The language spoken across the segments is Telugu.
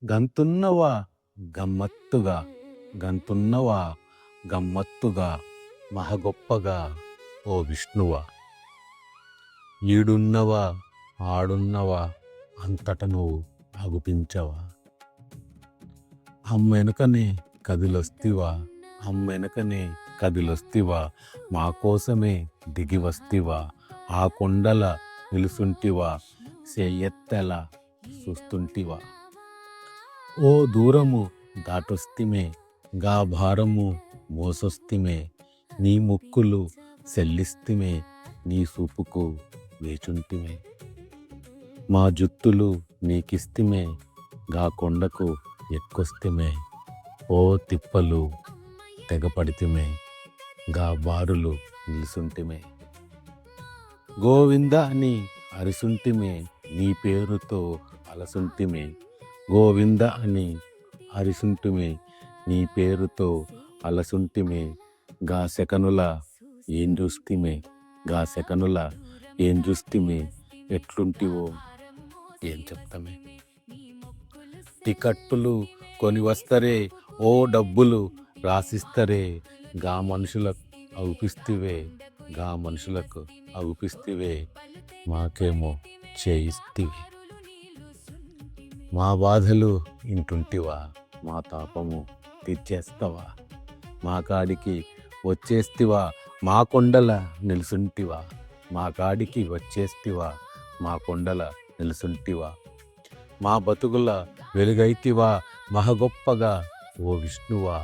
గంతున్నవా గమ్మత్తుగా, గంతున్నవా గమ్మత్తుగా, మహగొప్పగా ఓ విష్ణువా. ఈడున్నవా ఆడున్నవా, అంతట నువ్వు అగుపించవా. అమ్మెనుకనే కదిలొస్తివా, అమ్మెనుకనే కదిలొస్తివా, మా కోసమే దిగి వస్తివా. ఆ కొండల నిలుసుంటివా, సెయ్యెత్తెల చూస్తుంటివా. ఓ దూరము దాటొస్తిమే, గా భారము మోసొస్తిమే. నీ ముక్కులు సెల్లిస్తిమే, నీ సూపుకు వేచుంటిమే. మా జుత్తులు నీకిస్తిమే, గా కొండకు ఎక్కొస్తిమే. ఓ తిప్పలు తెగపడితిమే, గా బారులు నిలుసుంటిమే. గోవింద అని అరిసుంటిమే, నీ పేరుతో అలసుంటిమే. గోవింద అని అరిసుంటిమే, నీ పేరుతో అలసుంటిమే. గా సెకనుల ఏం చూస్తిమే, గా సెకనుల ఏం చూస్తిమే. ఎట్లుంటివో ఏం చెప్తామే. టికట్టులు కొని వస్తరే, ఓ డబ్బులు రాసిస్తరే. గా మనుషులకు అవుపిస్తివే, గా మనుషులకు అవుపిస్తివే. మాకేమో చేయిస్తివి. మా బాధలు ఇంటుంటివా, మా తాపము తీర్చేస్తవా. మా కాడికి వచ్చేస్తివా, మా కొండల నిలుసుంటివా. మా కాడికి వచ్చేస్తివా, మా కొండల నిలుసుంటివా. మా బతుకుల వెలుగైతివా, మహగొప్పగా ఓ విష్ణువా.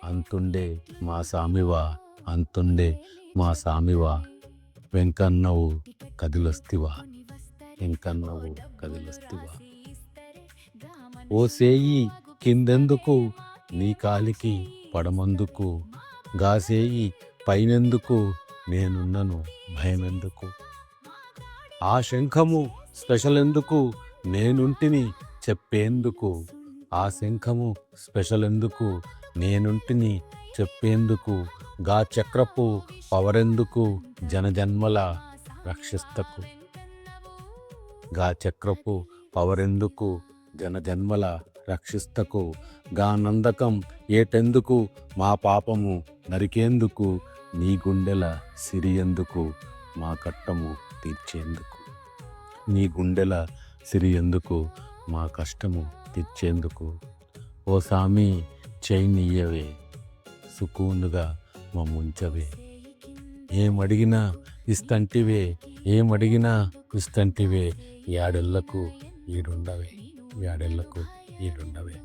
అంతుండే మా సామివా, అంతుండే మా సామివా. వెంకన్నవు కదిలొస్తివా, వెంకన్నవు కదిలొస్తివా. ఓ సేయి కిందెందుకు, నీ కాలికి పడమందుకు. గాసేయి పైనెందుకు, నేనున్నను భయమెందుకు. ఆ శంఖము స్పెషల్ ఎందుకు, నేనుంటిని చెప్పేందుకు. ఆ శంఖము స్పెషల్ ఎందుకు, నేనుంటిని చెప్పేందుకు. గా చక్రపు పవరెందుకు, జనజన్మల రక్షిస్తకు. గా చక్రపు పవరెందుకు, జనజన్మల రక్షిస్తకు. గా నందకం ఏటెందుకు, మా పాపము నరికేందుకు. నీ గుండెల సిరి ఎందుకు, మా కట్టము తీర్చేందుకు. నీ గుండెల సిరి ఎందుకు, మా కష్టము తీర్చేందుకు. ఓ సామి చైనియ్యవే, సుకూనుగా మమ్ముంచవే. ఏమడిగినా ఇస్తంటివే, ఏమడిగినా ఇస్తంటివే. యాడెళ్లకు ఈడుండవే, యాడెళ్లకు ఈడుండవే.